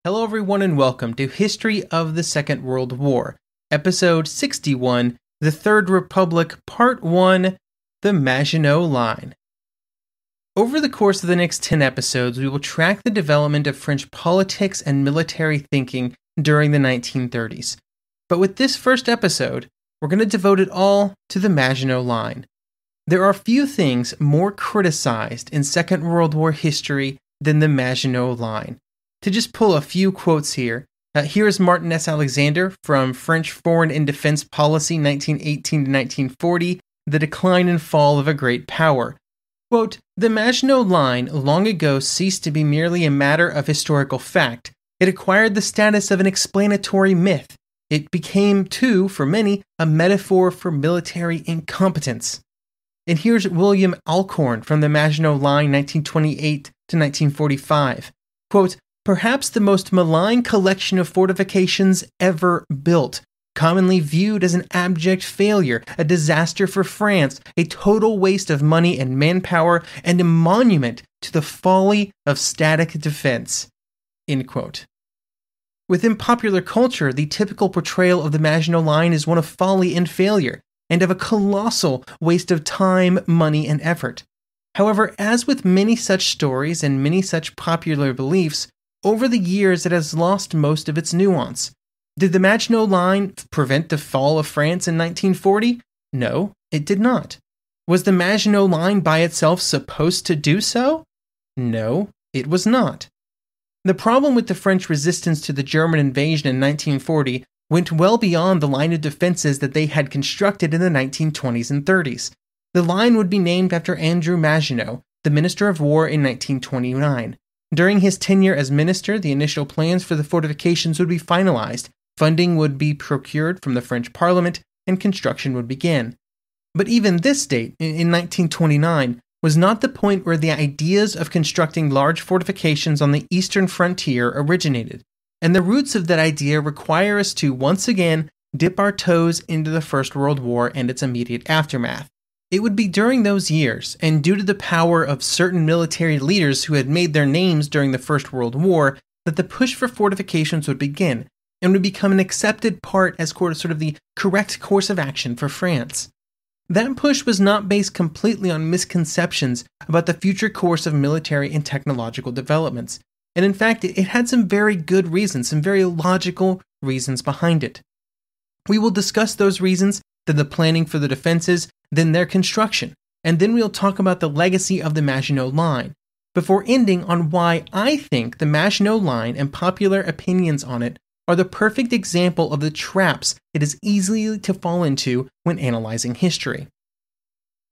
Hello everyone and welcome to History of the Second World War, Episode 61, The Third Republic, Part 1, The Maginot Line. Over the course of the next 10 episodes, we will track the development of French politics and military thinking during the 1930s. But with this first episode, we're going to devote it all to the Maginot Line. There are few things more criticized in Second World War history than the Maginot Line. To just pull a few quotes here, here's Martin S. Alexander from French Foreign and Defense Policy 1918 to 1940, The Decline and Fall of a Great Power. Quote, "The Maginot Line long ago ceased to be merely a matter of historical fact. It acquired the status of an explanatory myth. It became, too, for many, a metaphor for military incompetence." And here's William Alcorn from the Maginot Line 1928 to 1945. Quote, "Perhaps the most malign collection of fortifications ever built, commonly viewed as an abject failure, a disaster for France, a total waste of money and manpower, and a monument to the folly of static defense." End quote. Within popular culture, the typical portrayal of the Maginot Line is one of folly and failure, and of a colossal waste of time, money, and effort. However, as with many such stories and many such popular beliefs, over the years it has lost most of its nuance. Did the Maginot Line prevent the fall of France in 1940? No, it did not. Was the Maginot Line by itself supposed to do so? No, it was not. The problem with the French resistance to the German invasion in 1940 went well beyond the line of defenses that they had constructed in the 1920s and 30s. The line would be named after Andrew Maginot, the Minister of War in 1929. During his tenure as minister, the initial plans for the fortifications would be finalized, funding would be procured from the French Parliament, and construction would begin. But even this date, in 1929, was not the point where the ideas of constructing large fortifications on the eastern frontier originated, and the roots of that idea require us to once again dip our toes into the First World War and its immediate aftermath. It would be during those years, and due to the power of certain military leaders who had made their names during the First World War, that the push for fortifications would begin, and would become an accepted part as sort of the correct course of action for France. That push was not based completely on misconceptions about the future course of military and technological developments, and in fact, it had some very good reasons, some very logical reasons behind it. We will discuss those reasons, then the planning for the defenses, then their construction, and then we'll talk about the legacy of the Maginot Line, before ending on why I think the Maginot Line and popular opinions on it are the perfect example of the traps it is easy to fall into when analyzing history.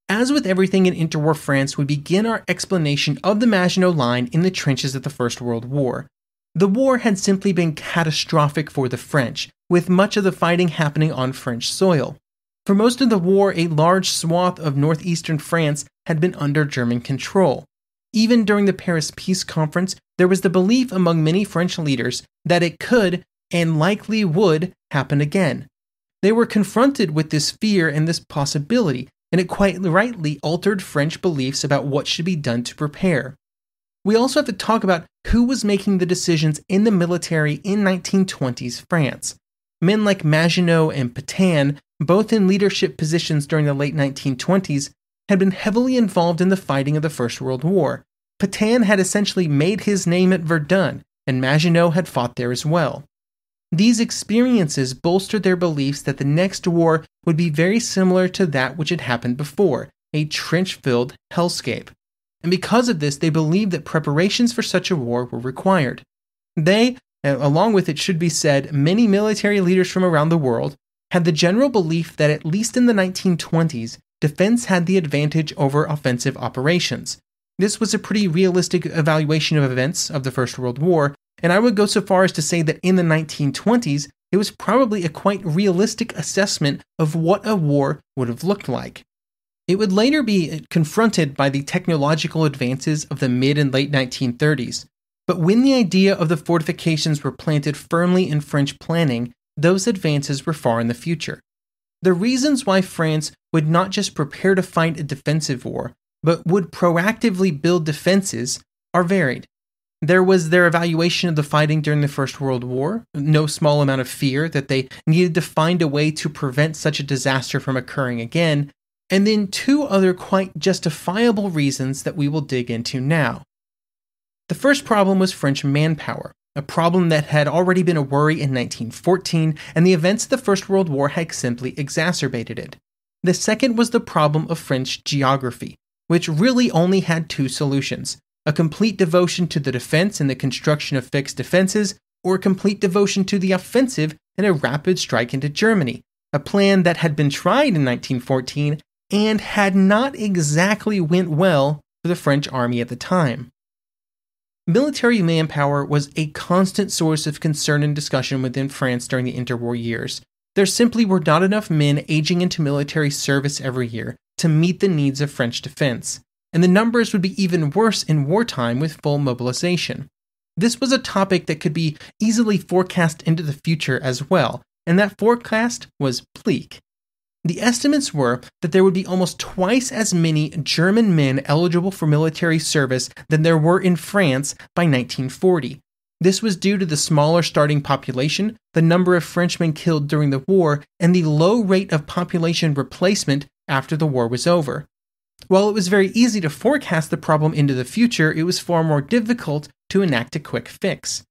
As with everything in interwar France, we begin our explanation of the Maginot Line in the trenches of the First World War. The war had simply been catastrophic for the French, with much of the fighting happening on French soil. For most of the war, a large swath of northeastern France had been under German control. Even during the Paris Peace Conference, there was the belief among many French leaders that it could, and likely would, happen again. They were confronted with this fear and this possibility, and it quite rightly altered French beliefs about what should be done to prepare. We also have to talk about who was making the decisions in the military in 1920s France. Men like Maginot and Pétain, both in leadership positions during the late 1920s, had been heavily involved in the fighting of the First World War. Pétain had essentially made his name at Verdun, and Maginot had fought there as well. These experiences bolstered their beliefs that the next war would be very similar to that which had happened before, a trench-filled hellscape. And because of this, they believed that preparations for such a war were required. They, along with, it should be said, many military leaders from around the world, had the general belief that at least in the 1920s, defense had the advantage over offensive operations. This was a pretty realistic evaluation of events of the First World War, and I would go so far as to say that in the 1920s, it was probably a quite realistic assessment of what a war would have looked like. It would later be confronted by the technological advances of the mid and late 1930s, but when the idea of the fortifications were planted firmly in French planning, those advances were far in the future. The reasons why France would not just prepare to fight a defensive war, but would proactively build defenses are varied. There was their evaluation of the fighting during the First World War, no small amount of fear that they needed to find a way to prevent such a disaster from occurring again, and then two other quite justifiable reasons that we will dig into now. The first problem was French manpower, a problem that had already been a worry in 1914, and the events of the First World War had simply exacerbated it. The second was the problem of French geography, which really only had two solutions: a complete devotion to the defense and the construction of fixed defenses, or a complete devotion to the offensive and a rapid strike into Germany, a plan that had been tried in 1914 and had not exactly went well for the French army at the time. Military manpower was a constant source of concern and discussion within France during the interwar years. There simply were not enough men aging into military service every year to meet the needs of French defense, and the numbers would be even worse in wartime with full mobilization. This was a topic that could be easily forecast into the future as well, and that forecast was bleak. The estimates were that there would be almost twice as many German men eligible for military service than there were in France by 1940. This was due to the smaller starting population, the number of Frenchmen killed during the war, and the low rate of population replacement after the war was over. While it was very easy to forecast the problem into the future, it was far more difficult to enact a quick fix.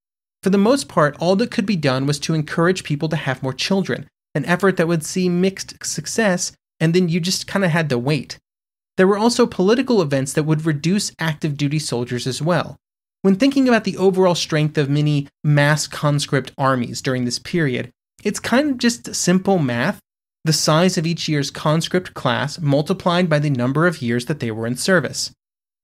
For the most part, all that could be done was to encourage people to have more children, an effort that would see mixed success, and then you just kind of had to wait. There were also political events that would reduce active duty soldiers as well. When thinking about the overall strength of many mass conscript armies during this period, it's kind of just simple math: the size of each year's conscript class multiplied by the number of years that they were in service.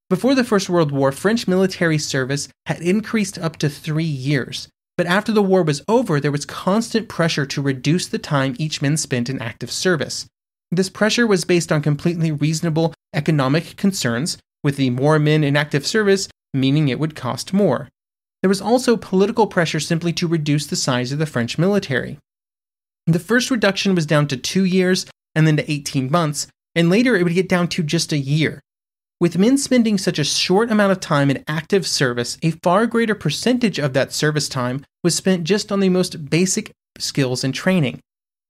Before the First World War, French military service had increased up to 3 years, but after the war was over, there was constant pressure to reduce the time each man spent in active service. This pressure was based on completely reasonable economic concerns, with the more men in active service meaning it would cost more. There was also political pressure simply to reduce the size of the French military. The first reduction was down to 2 years and then to 18 months, and later it would get down to just a year. With men spending such a short amount of time in active service, a far greater percentage of that service time was spent just on the most basic skills and training.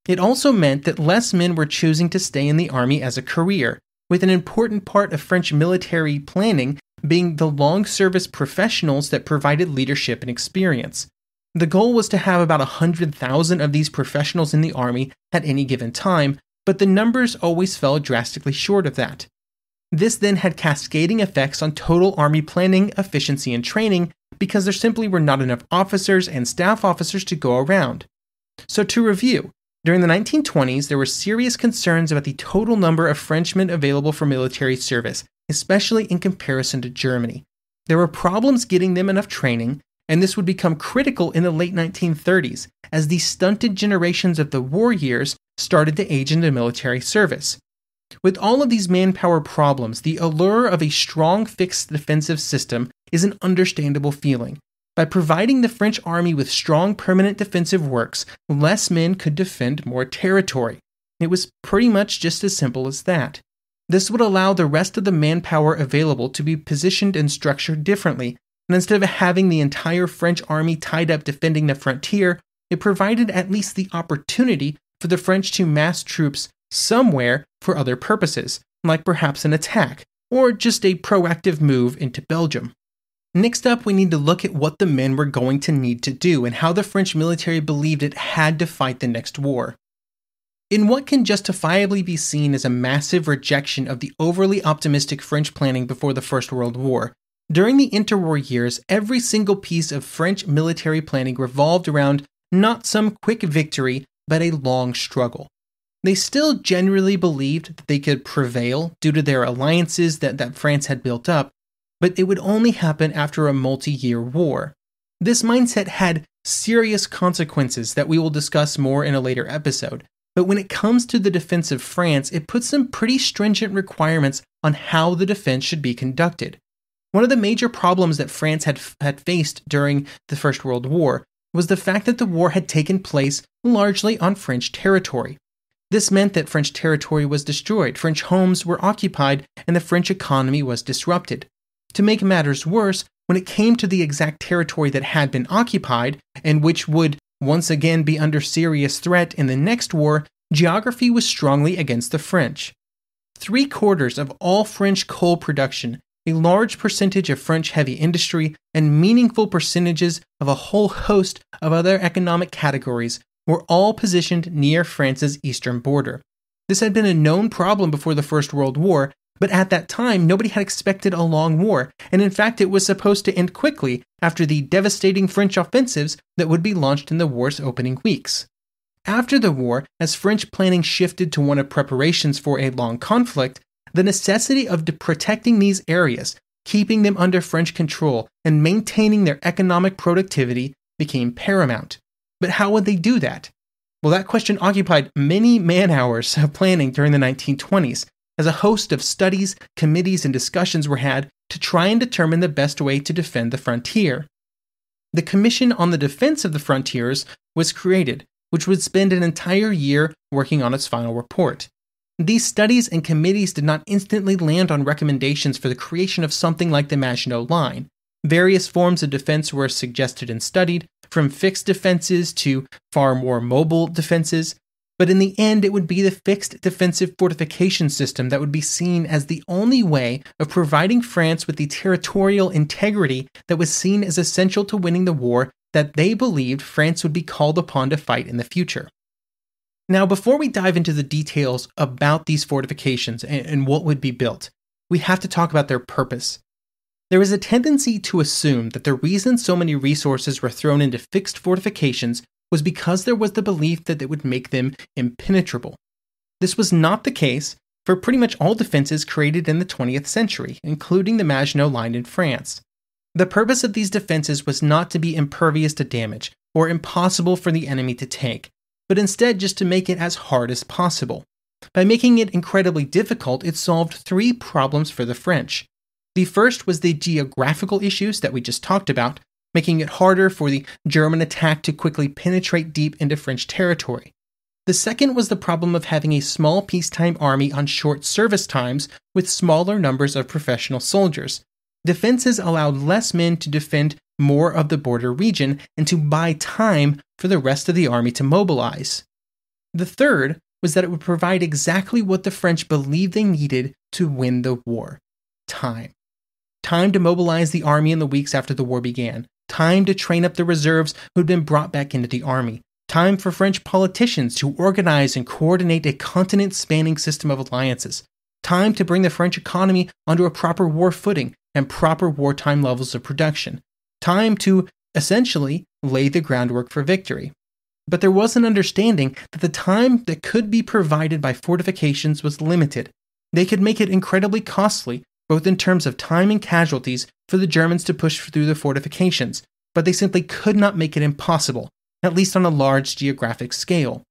It also meant that less men were choosing to stay in the army as a career, with an important part of French military planning being the long service professionals that provided leadership and experience. The goal was to have about 100,000 of these professionals in the army at any given time, but the numbers always fell drastically short of that. This then had cascading effects on total army planning, efficiency, and training because there simply were not enough officers and staff officers to go around. So to review, during the 1920s, there were serious concerns about the total number of Frenchmen available for military service, especially in comparison to Germany. There were problems getting them enough training, and this would become critical in the late 1930s as the stunted generations of the war years started to age into military service. With all of these manpower problems, the allure of a strong fixed defensive system is an understandable feeling. By providing the French army with strong permanent defensive works, less men could defend more territory. It was pretty much just as simple as that. This would allow the rest of the manpower available to be positioned and structured differently, and instead of having the entire French army tied up defending the frontier, it provided at least the opportunity for the French to mass troops somewhere for other purposes, like perhaps an attack, or just a proactive move into Belgium. Next up, we need to look at what the men were going to need to do and how the French military believed it had to fight the next war. In what can justifiably be seen as a massive rejection of the overly optimistic French planning before the First World War, during the interwar years, every single piece of French military planning revolved around not some quick victory, but a long struggle. They still generally believed that they could prevail due to their alliances that France had built up, but it would only happen after a multi-year war. This mindset had serious consequences that we will discuss more in a later episode, but when it comes to the defense of France, it puts some pretty stringent requirements on how the defense should be conducted. One of the major problems that France had faced during the First World War was the fact that the war had taken place largely on French territory. This meant that French territory was destroyed, French homes were occupied, and the French economy was disrupted. To make matters worse, when it came to the exact territory that had been occupied, and which would once again be under serious threat in the next war, geography was strongly against the French. 3/4 of all French coal production, a large percentage of French heavy industry, and meaningful percentages of a whole host of other economic categories were all positioned near France's eastern border. This had been a known problem before the First World War, but at that time nobody had expected a long war, and in fact it was supposed to end quickly after the devastating French offensives that would be launched in the war's opening weeks. After the war, as French planning shifted to one of preparations for a long conflict, the necessity of protecting these areas, keeping them under French control, and maintaining their economic productivity became paramount. But how would they do that? Well, that question occupied many man-hours of planning during the 1920s, as a host of studies, committees, and discussions were had to try and determine the best way to defend the frontier. The Commission on the Defense of the Frontiers was created, which would spend an entire year working on its final report. These studies and committees did not instantly land on recommendations for the creation of something like the Maginot Line. Various forms of defense were suggested and studied, from fixed defenses to far more mobile defenses, but in the end it would be the fixed defensive fortification system that would be seen as the only way of providing France with the territorial integrity that was seen as essential to winning the war that they believed France would be called upon to fight in the future. Now, before we dive into the details about these fortifications and what would be built, we have to talk about their purpose. There is a tendency to assume that the reason so many resources were thrown into fixed fortifications was because there was the belief that it would make them impenetrable. This was not the case for pretty much all defenses created in the 20th century, including the Maginot Line in France. The purpose of these defenses was not to be impervious to damage or impossible for the enemy to take, but instead just to make it as hard as possible. By making it incredibly difficult, it solved 3 problems for the French. The first was the geographical issues that we just talked about, making it harder for the German attack to quickly penetrate deep into French territory. The second was the problem of having a small peacetime army on short service times with smaller numbers of professional soldiers. Defenses allowed less men to defend more of the border region and to buy time for the rest of the army to mobilize. The third was that it would provide exactly what the French believed they needed to win the war: time. Time to mobilize the army in the weeks after the war began. Time to train up the reserves who had been brought back into the army. Time for French politicians to organize and coordinate a continent-spanning system of alliances. Time to bring the French economy onto a proper war footing and proper wartime levels of production. Time to, essentially, lay the groundwork for victory. But there was an understanding that the time that could be provided by fortifications was limited. They could make it incredibly costly, both in terms of time and casualties, for the Germans to push through the fortifications, but they simply could not make it impossible, at least on a large geographic scale.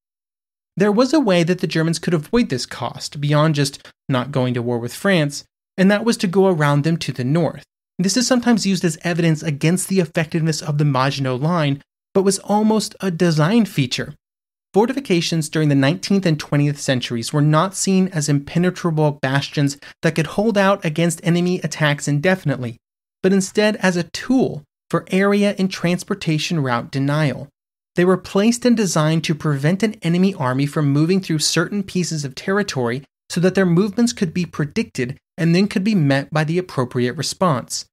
There was a way that the Germans could avoid this cost, beyond just not going to war with France, and that was to go around them to the north. This is sometimes used as evidence against the effectiveness of the Maginot Line, but was almost a design feature. Fortifications during the 19th and 20th centuries were not seen as impenetrable bastions that could hold out against enemy attacks indefinitely, but instead as a tool for area and transportation route denial. They were placed and designed to prevent an enemy army from moving through certain pieces of territory so that their movements could be predicted and then could be met by the appropriate response.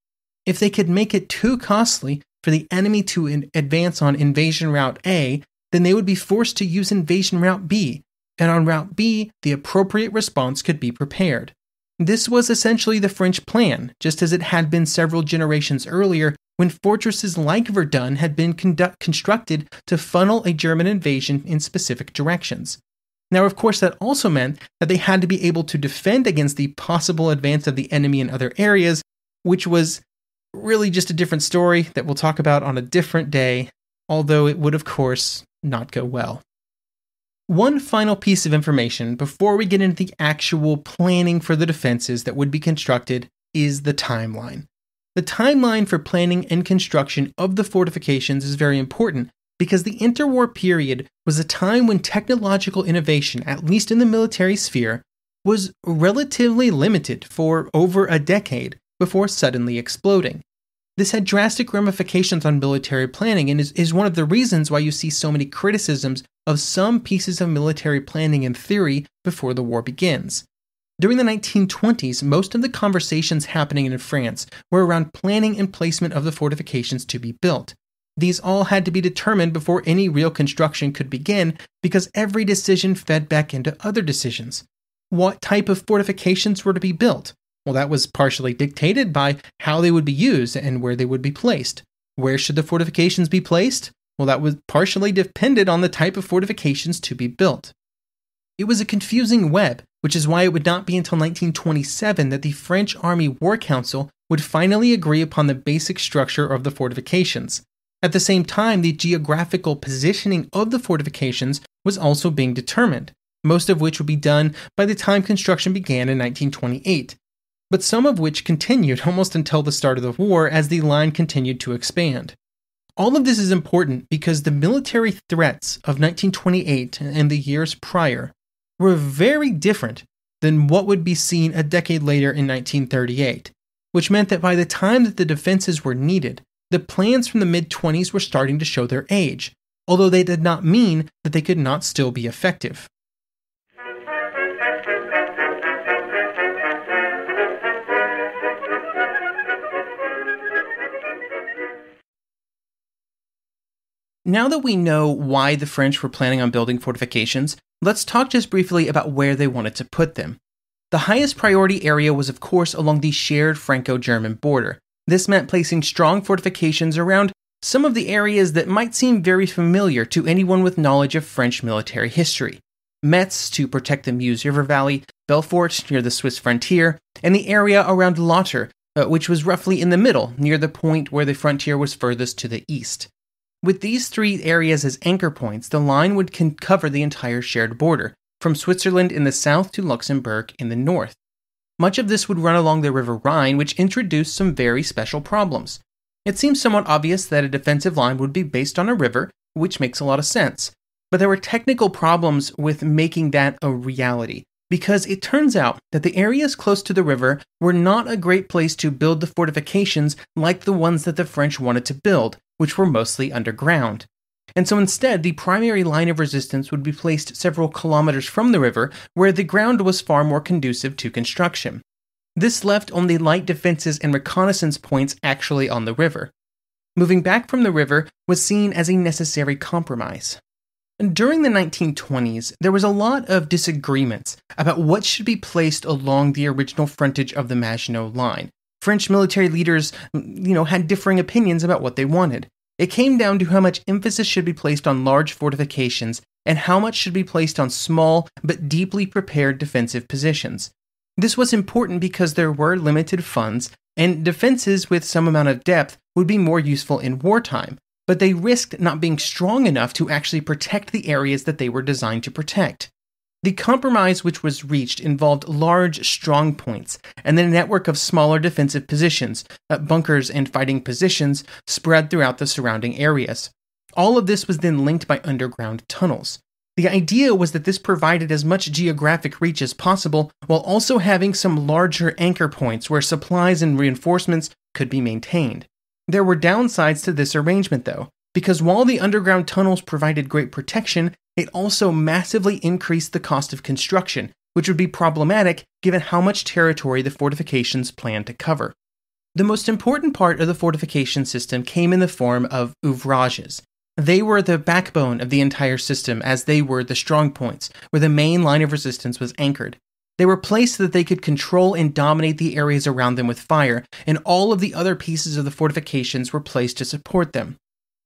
If they could make it too costly for the enemy to advance on invasion route A, then they would be forced to use invasion route B, and on route B, the appropriate response could be prepared. This was essentially the French plan, just as it had been several generations earlier when fortresses like Verdun had been constructed to funnel a German invasion in specific directions. Now, of course, that also meant that they had to be able to defend against the possible advance of the enemy in other areas, which was really just a different story that we'll talk about on a different day, although it would, of course, not go well. One final piece of information before we get into the actual planning for the defenses that would be constructed is the timeline. The timeline for planning and construction of the fortifications is very important because the interwar period was a time when technological innovation, at least in the military sphere, was relatively limited for over a decade before suddenly exploding. This had drastic ramifications on military planning and is one of the reasons why you see so many criticisms of some pieces of military planning and theory before the war begins. During the 1920s, most of the conversations happening in France were around planning and placement of the fortifications to be built. These all had to be determined before any real construction could begin because every decision fed back into other decisions. What type of fortifications were to be built? Well, that was partially dictated by how they would be used and where they would be placed. Where should the fortifications be placed? Well, that was partially dependent on the type of fortifications to be built. It was a confusing web, which is why it would not be until 1927 that the French Army War Council would finally agree upon the basic structure of the fortifications. At the same time, the geographical positioning of the fortifications was also being determined, most of which would be done by the time construction began in 1928. But some of which continued almost until the start of the war as the line continued to expand. All of this is important because the military threats of 1928 and the years prior were very different than what would be seen a decade later in 1938, which meant that by the time that the defenses were needed, the plans from the mid-20s were starting to show their age, although they did not mean that they could not still be effective. Now that we know why the French were planning on building fortifications, let's talk just briefly about where they wanted to put them. The highest priority area was, of course, along the shared Franco-German border. This meant placing strong fortifications around some of the areas that might seem very familiar to anyone with knowledge of French military history. Metz to protect the Meuse River Valley, Belfort near the Swiss frontier, and the area around Lauter, which was roughly in the middle, near the point where the frontier was furthest to the east. With these three areas as anchor points, the line would cover the entire shared border, from Switzerland in the south to Luxembourg in the north. Much of this would run along the River Rhine, which introduced some very special problems. It seems somewhat obvious that a defensive line would be based on a river, which makes a lot of sense. But there were technical problems with making that a reality, because it turns out that the areas close to the river were not a great place to build the fortifications like the ones that the French wanted to build, which were mostly underground. And so instead, the primary line of resistance would be placed several kilometers from the river, where the ground was far more conducive to construction. This left only light defenses and reconnaissance points actually on the river. Moving back from the river was seen as a necessary compromise. During the 1920s, there was a lot of disagreements about what should be placed along the original frontage of the Maginot Line. French military leaders, had differing opinions about what they wanted. It came down to how much emphasis should be placed on large fortifications and how much should be placed on small but deeply prepared defensive positions. This was important because there were limited funds, and defenses with some amount of depth would be more useful in wartime, but they risked not being strong enough to actually protect the areas that they were designed to protect. The compromise which was reached involved large strong points and then a network of smaller defensive positions, bunkers and fighting positions spread throughout the surrounding areas. All of this was then linked by underground tunnels. The idea was that this provided as much geographic reach as possible while also having some larger anchor points where supplies and reinforcements could be maintained. There were downsides to this arrangement though, because while the underground tunnels provided great protection, it also massively increased the cost of construction, which would be problematic given how much territory the fortifications planned to cover. The most important part of the fortification system came in the form of ouvrages. They were the backbone of the entire system, as they were the strong points, where the main line of resistance was anchored. They were placed so that they could control and dominate the areas around them with fire, and all of the other pieces of the fortifications were placed to support them.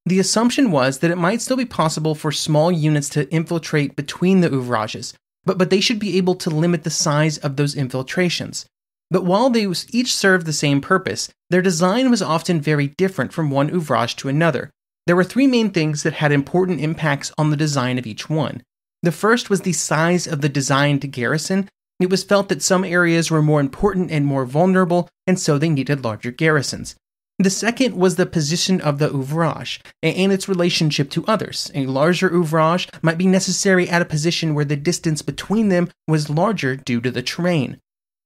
The assumption was that it might still be possible for small units to infiltrate between the ouvrages, but they should be able to limit the size of those infiltrations. But while they each served the same purpose, their design was often very different from one ouvrage to another. There were three main things that had important impacts on the design of each one. The first was the size of the designed garrison. It was felt that some areas were more important and more vulnerable, and so they needed larger garrisons. The second was the position of the ouvrage and its relationship to others. A larger ouvrage might be necessary at a position where the distance between them was larger due to the terrain.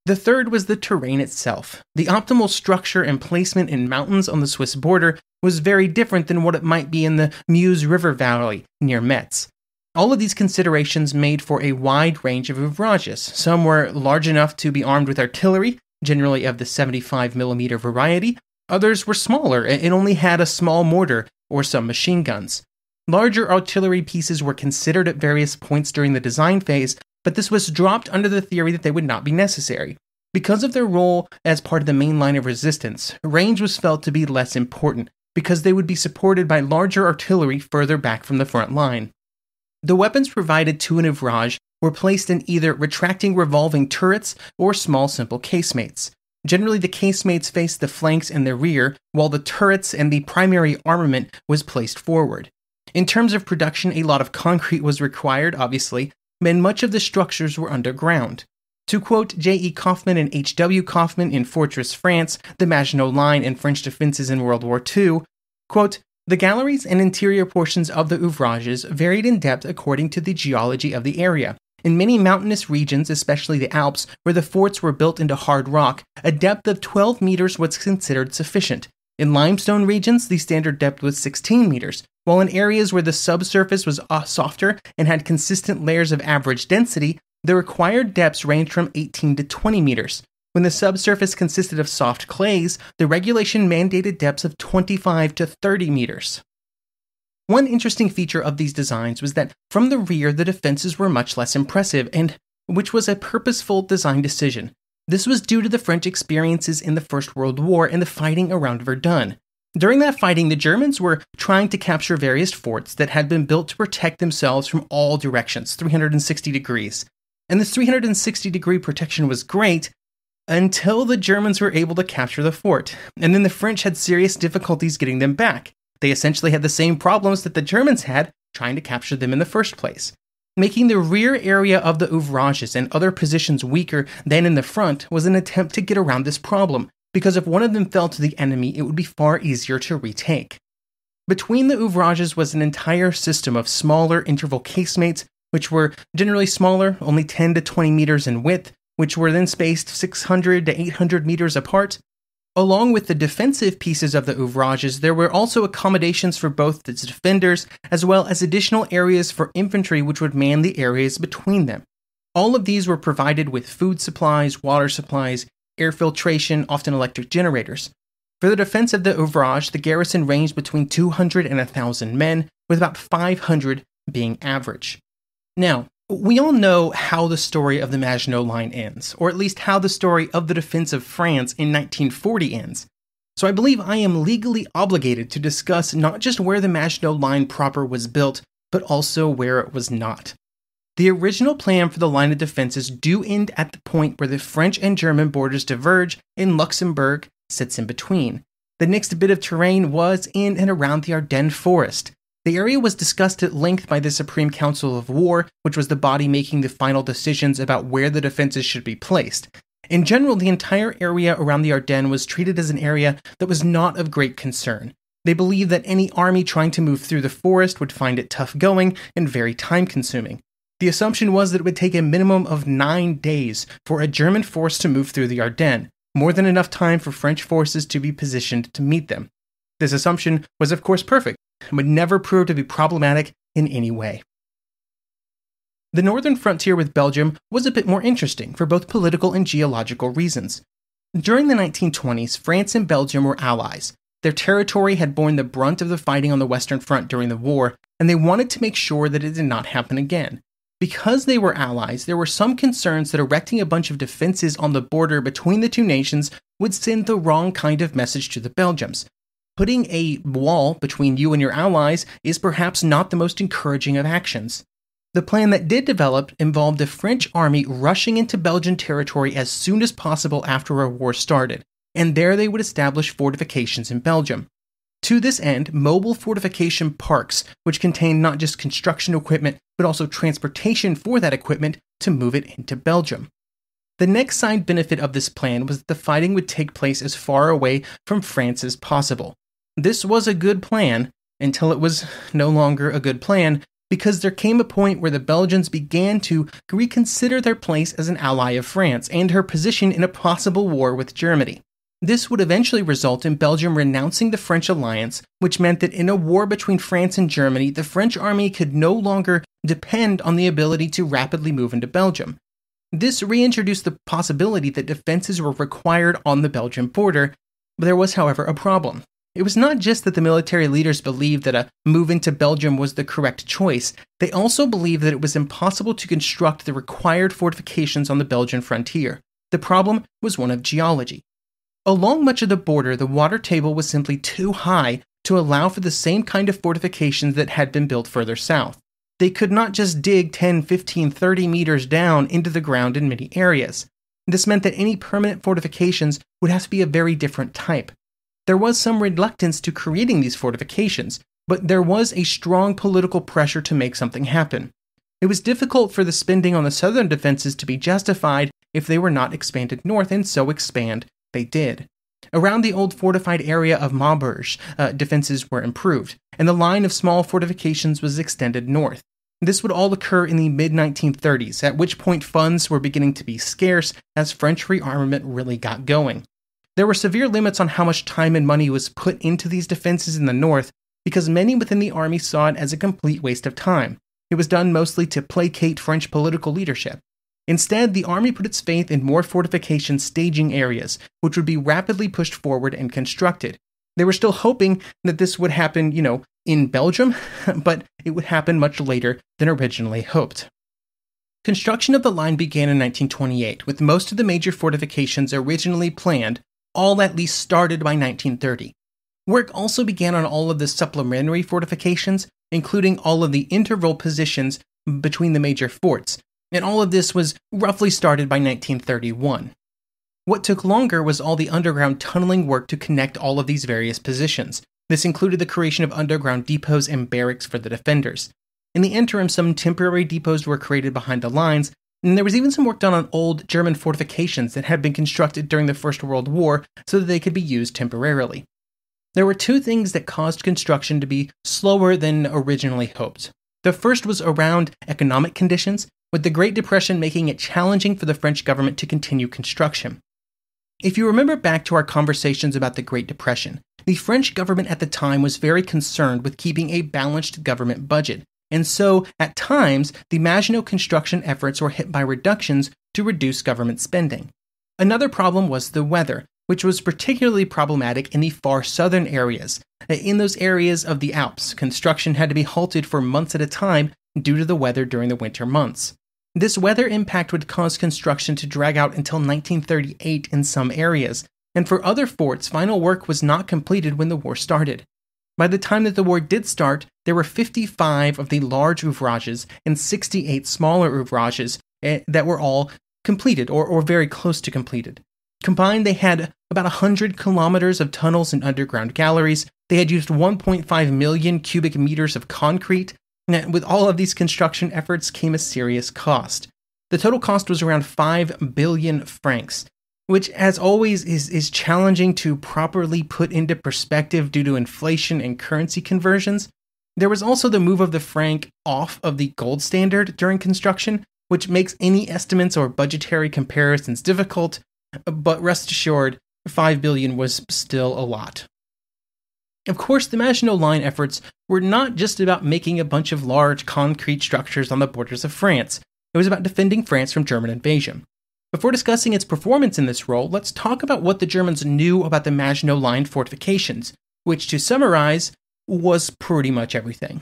The third was the terrain itself. The optimal structure and placement in mountains on the Swiss border was very different than what it might be in the Meuse River Valley near Metz. All of these considerations made for a wide range of ouvrages. Some were large enough to be armed with artillery, generally of the 75mm variety. Others were smaller and only had a small mortar or some machine guns. Larger artillery pieces were considered at various points during the design phase, but this was dropped under the theory that they would not be necessary. Because of their role as part of the main line of resistance, range was felt to be less important, because they would be supported by larger artillery further back from the front line. The weapons provided to an ouvrage were placed in either retracting revolving turrets or small simple casemates. Generally, the casemates faced the flanks and the rear, while the turrets and the primary armament was placed forward. In terms of production, a lot of concrete was required, obviously, and much of the structures were underground. To quote J.E. Kaufman and H.W. Kaufman in Fortress France, the Maginot Line and French defenses in World War II, quote, "The galleries and interior portions of the ouvrages varied in depth according to the geology of the area. In many mountainous regions, especially the Alps, where the forts were built into hard rock, a depth of 12 meters was considered sufficient. In limestone regions, the standard depth was 16 meters, while in areas where the subsurface was softer and had consistent layers of average density, the required depths ranged from 18 to 20 meters. When the subsurface consisted of soft clays, the regulation mandated depths of 25 to 30 meters. One interesting feature of these designs was that from the rear the defenses were much less impressive, and which was a purposeful design decision. This was due to the French experiences in the First World War and the fighting around Verdun. During that fighting, the Germans were trying to capture various forts that had been built to protect themselves from all directions, 360 degrees. And this 360-degree protection was great until the Germans were able to capture the fort, and then the French had serious difficulties getting them back. They essentially had the same problems that the Germans had trying to capture them in the first place. Making the rear area of the ouvrages and other positions weaker than in the front was an attempt to get around this problem, because if one of them fell to the enemy, it would be far easier to retake. Between the ouvrages was an entire system of smaller interval casemates, which were generally smaller, only 10 to 20 meters in width, which were then spaced 600 to 800 meters apart. Along with the defensive pieces of the ouvrages, there were also accommodations for both the defenders, as well as additional areas for infantry which would man the areas between them. All of these were provided with food supplies, water supplies, air filtration, often electric generators. For the defense of the ouvrage, the garrison ranged between 200 and 1,000 men, with about 500 being average. Now, we all know how the story of the Maginot Line ends, or at least how the story of the defense of France in 1940 ends. So I believe I am legally obligated to discuss not just where the Maginot Line proper was built, but also where it was not. The original plan for the line of defenses do end at the point where the French and German borders diverge and Luxembourg sits in between. The next bit of terrain was in and around the Ardennes Forest. The area was discussed at length by the Supreme Council of War, which was the body making the final decisions about where the defenses should be placed. In general, the entire area around the Ardennes was treated as an area that was not of great concern. They believed that any army trying to move through the forest would find it tough going and very time-consuming. The assumption was that it would take a minimum of 9 days for a German force to move through the Ardennes, more than enough time for French forces to be positioned to meet them. This assumption was of course perfect, and would never prove to be problematic in any way. The northern frontier with Belgium was a bit more interesting for both political and geological reasons. During the 1920s, France and Belgium were allies. Their territory had borne the brunt of the fighting on the Western Front during the war, and they wanted to make sure that it did not happen again. Because they were allies, there were some concerns that erecting a bunch of defenses on the border between the two nations would send the wrong kind of message to the Belgians. Putting a wall between you and your allies is perhaps not the most encouraging of actions. The plan that did develop involved the French army rushing into Belgian territory as soon as possible after a war started, and there they would establish fortifications in Belgium. To this end, mobile fortification parks, which contained not just construction equipment, but also transportation for that equipment to move it into Belgium. The next side benefit of this plan was that the fighting would take place as far away from France as possible. This was a good plan until it was no longer a good plan, because there came a point where the Belgians began to reconsider their place as an ally of France and her position in a possible war with Germany. This would eventually result in Belgium renouncing the French alliance, which meant that in a war between France and Germany, the French army could no longer depend on the ability to rapidly move into Belgium. This reintroduced the possibility that defenses were required on the Belgian border, but there was, however, a problem. It was not just that the military leaders believed that a move into Belgium was the correct choice, they also believed that it was impossible to construct the required fortifications on the Belgian frontier. The problem was one of geology. Along much of the border, the water table was simply too high to allow for the same kind of fortifications that had been built further south. They could not just dig 10, 15, 30 meters down into the ground in many areas. This meant that any permanent fortifications would have to be a very different type. There was some reluctance to creating these fortifications, but there was a strong political pressure to make something happen. It was difficult for the spending on the southern defenses to be justified if they were not expanded north, and so expand they did. Around the old fortified area of Maubeuge, defenses were improved, and the line of small fortifications was extended north. This would all occur in the mid-1930s, at which point funds were beginning to be scarce as French rearmament really got going. There were severe limits on how much time and money was put into these defenses in the north, because many within the army saw it as a complete waste of time. It was done mostly to placate French political leadership. Instead, the army put its faith in more fortification staging areas, which would be rapidly pushed forward and constructed. They were still hoping that this would happen, in Belgium, but it would happen much later than originally hoped. Construction of the line began in 1928, with most of the major fortifications originally planned, all at least started by 1930. Work also began on all of the supplementary fortifications, including all of the interval positions between the major forts, and all of this was roughly started by 1931. What took longer was all the underground tunneling work to connect all of these various positions. This included the creation of underground depots and barracks for the defenders. In the interim, some temporary depots were created behind the lines, and there was even some work done on old German fortifications that had been constructed during the First World War so that they could be used temporarily. There were two things that caused construction to be slower than originally hoped. The first was around economic conditions, with the Great Depression making it challenging for the French government to continue construction. If you remember back to our conversations about the Great Depression, the French government at the time was very concerned with keeping a balanced government budget, and so, at times, the Maginot construction efforts were hit by reductions to reduce government spending. Another problem was the weather, which was particularly problematic in the far southern areas. In those areas of the Alps, construction had to be halted for months at a time due to the weather during the winter months. This weather impact would cause construction to drag out until 1938 in some areas, and for other forts, final work was not completed when the war started. By the time that the war did start, there were 55 of the large ouvrages and 68 smaller ouvrages that were all completed or very close to completed. Combined, they had about 100 kilometers of tunnels and underground galleries. They had used 1.5 million cubic meters of concrete. And with all of these construction efforts came a serious cost. The total cost was around 5 billion francs, which, as always, is challenging to properly put into perspective due to inflation and currency conversions. There was also the move of the franc off of the gold standard during construction, which makes any estimates or budgetary comparisons difficult, but rest assured, 5 billion was still a lot. Of course, the Maginot Line efforts were not just about making a bunch of large concrete structures on the borders of France. It was about defending France from German invasion. Before discussing its performance in this role, let's talk about what the Germans knew about the Maginot Line fortifications, which, to summarize, was pretty much everything.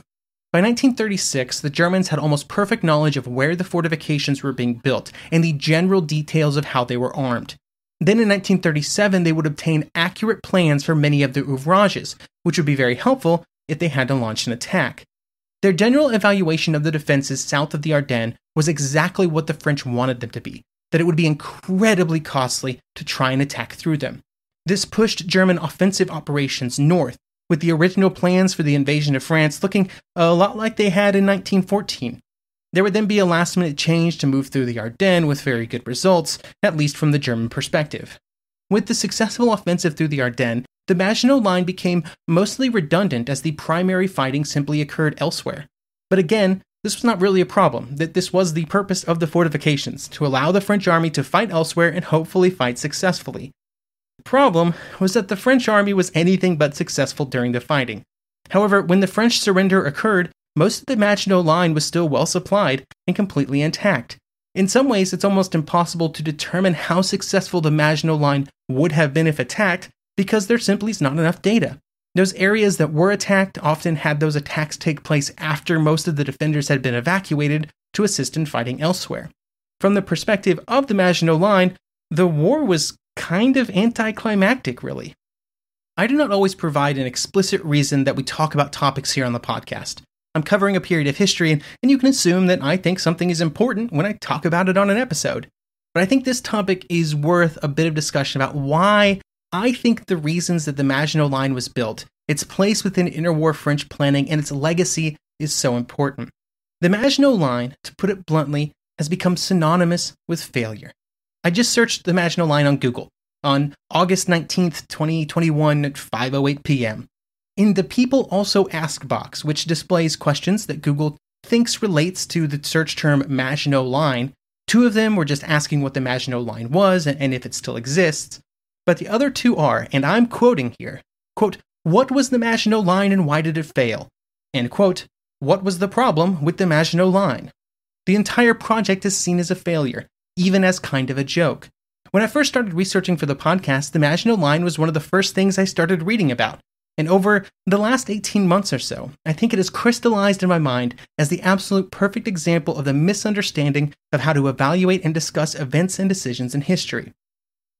By 1936, the Germans had almost perfect knowledge of where the fortifications were being built and the general details of how they were armed. Then in 1937, they would obtain accurate plans for many of the ouvrages, which would be very helpful if they had to launch an attack. Their general evaluation of the defenses south of the Ardennes was exactly what the French wanted them to be, that it would be incredibly costly to try and attack through them. This pushed German offensive operations north, with the original plans for the invasion of France looking a lot like they had in 1914. There would then be a last-minute change to move through the Ardennes with very good results, at least from the German perspective. With the successful offensive through the Ardennes, the Maginot Line became mostly redundant as the primary fighting simply occurred elsewhere. But again, this was not really a problem, that this was the purpose of the fortifications, to allow the French army to fight elsewhere and hopefully fight successfully. The problem was that the French army was anything but successful during the fighting. However, when the French surrender occurred, most of the Maginot Line was still well supplied and completely intact. In some ways, it's almost impossible to determine how successful the Maginot Line would have been if attacked, because there simply is not enough data. Those areas that were attacked often had those attacks take place after most of the defenders had been evacuated to assist in fighting elsewhere. From the perspective of the Maginot Line, the war was kind of anticlimactic, really. I do not always provide an explicit reason that we talk about topics here on the podcast. I'm covering a period of history, and you can assume that I think something is important when I talk about it on an episode. But I think this topic is worth a bit of discussion about why I think the reasons that the Maginot Line was built, its place within interwar French planning, and its legacy is so important. The Maginot Line, to put it bluntly, has become synonymous with failure. I just searched the Maginot Line on Google on August 19th, 2021 at 5:08 p.m. In the People Also Ask box, which displays questions that Google thinks relates to the search term Maginot Line, 2 of them were just asking what the Maginot Line was and if it still exists. But the other 2 are, and I'm quoting here, quote, "What was the Maginot Line and why did it fail?" And quote, "What was the problem with the Maginot Line?" The entire project is seen as a failure, even as kind of a joke. When I first started researching for the podcast, the Maginot Line was one of the first things I started reading about. And over the last 18 months or so, I think it has crystallized in my mind as the absolute perfect example of the misunderstanding of how to evaluate and discuss events and decisions in history.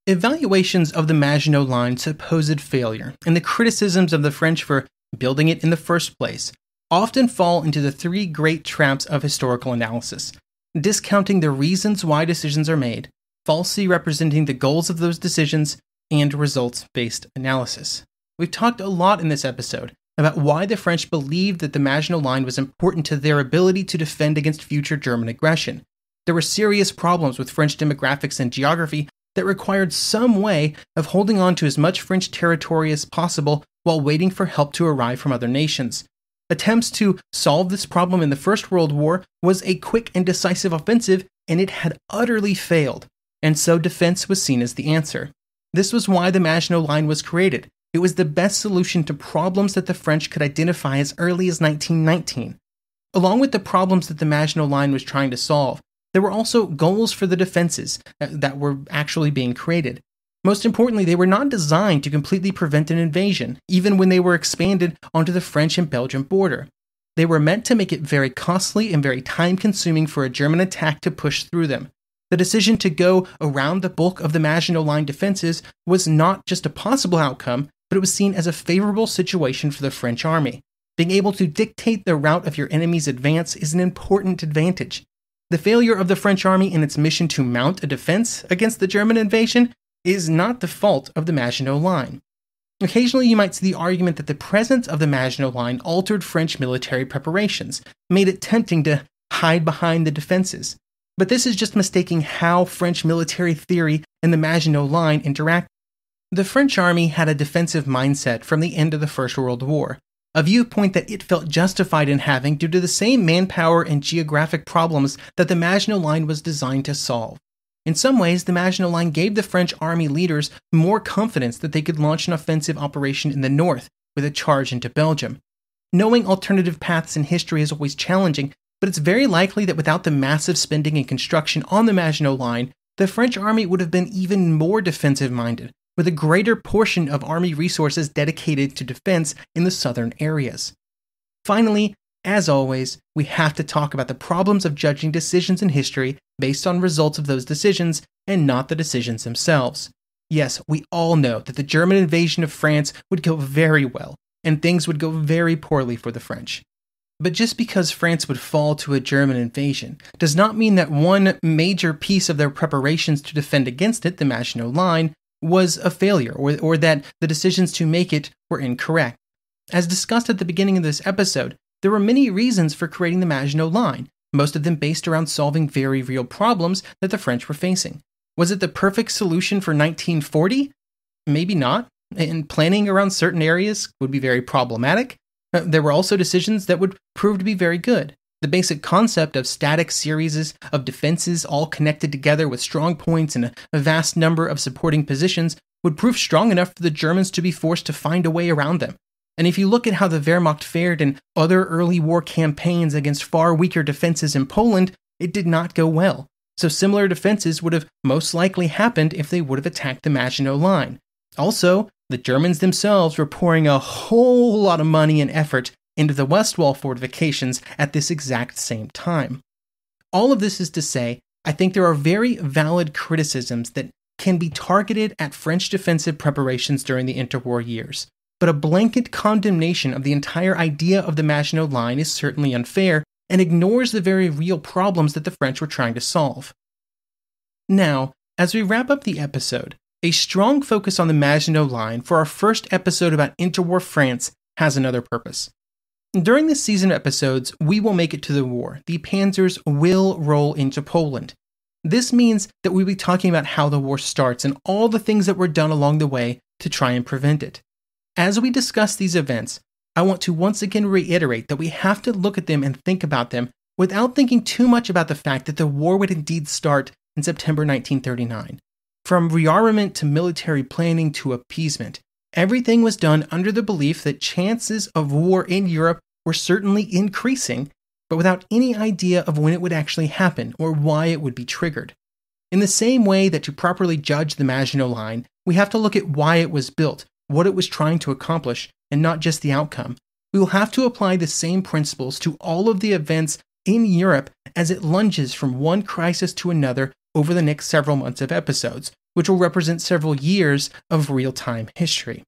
Evaluations of the Maginot Line's supposed failure and the criticisms of the French for building it in the first place often fall into the 3 great traps of historical analysis: discounting the reasons why decisions are made, falsely representing the goals of those decisions, and results-based analysis. We've talked a lot in this episode about why the French believed that the Maginot Line was important to their ability to defend against future German aggression. There were serious problems with French demographics and geography that required some way of holding on to as much French territory as possible while waiting for help to arrive from other nations. Attempts to solve this problem in the First World War was a quick and decisive offensive, and it had utterly failed, and so defense was seen as the answer. This was why the Maginot Line was created. It was the best solution to problems that the French could identify as early as 1919. Along with the problems that the Maginot Line was trying to solve, there were also goals for the defenses that were actually being created. Most importantly, they were not designed to completely prevent an invasion, even when they were expanded onto the French and Belgian border. They were meant to make it very costly and very time-consuming for a German attack to push through them. The decision to go around the bulk of the Maginot Line defenses was not just a possible outcome, but it was seen as a favorable situation for the French army. Being able to dictate the route of your enemy's advance is an important advantage. The failure of the French army in its mission to mount a defense against the German invasion is not the fault of the Maginot Line. Occasionally you might see the argument that the presence of the Maginot Line altered French military preparations, made it tempting to hide behind the defenses. But this is just mistaking how French military theory and the Maginot Line interact. The French army had a defensive mindset from the end of the First World War, a viewpoint that it felt justified in having due to the same manpower and geographic problems that the Maginot Line was designed to solve. In some ways, the Maginot Line gave the French army leaders more confidence that they could launch an offensive operation in the north with a charge into Belgium. Knowing alternative paths in history is always challenging, but it's very likely that without the massive spending and construction on the Maginot Line, the French army would have been even more defensive-minded, with a greater portion of army resources dedicated to defense in the southern areas. Finally, as always, we have to talk about the problems of judging decisions in history based on results of those decisions and not the decisions themselves. Yes, we all know that the German invasion of France would go very well, and things would go very poorly for the French. But just because France would fall to a German invasion does not mean that one major piece of their preparations to defend against it, the Maginot Line, was a failure, or that the decisions to make it were incorrect. As discussed at the beginning of this episode, there were many reasons for creating the Maginot Line, most of them based around solving very real problems that the French were facing. Was it the perfect solution for 1940? Maybe not, and planning around certain areas would be very problematic. There were also decisions that would prove to be very good. The basic concept of static series of defenses all connected together with strong points and a vast number of supporting positions would prove strong enough for the Germans to be forced to find a way around them. And if you look at how the Wehrmacht fared in other early war campaigns against far weaker defenses in Poland, it did not go well. So similar defenses would have most likely happened if they would have attacked the Maginot Line. Also, the Germans themselves were pouring a whole lot of money and effort into the West Wall fortifications at this exact same time. All of this is to say, I think there are very valid criticisms that can be targeted at French defensive preparations during the interwar years, but a blanket condemnation of the entire idea of the Maginot Line is certainly unfair and ignores the very real problems that the French were trying to solve. Now, as we wrap up the episode, a strong focus on the Maginot Line for our first episode about interwar France has another purpose. During this season of episodes, we will make it to the war. The panzers will roll into Poland. This means that we'll be talking about how the war starts and all the things that were done along the way to try and prevent it. As we discuss these events, I want to once again reiterate that we have to look at them and think about them without thinking too much about the fact that the war would indeed start in September 1939. From rearmament to military planning to appeasement, everything was done under the belief that chances of war in Europe were certainly increasing, but without any idea of when it would actually happen or why it would be triggered. In the same way that to properly judge the Maginot Line, we have to look at why it was built, what it was trying to accomplish, and not just the outcome. We will have to apply the same principles to all of the events in Europe as it lunges from one crisis to another over the next several months of episodes, which will represent several years of real-time history.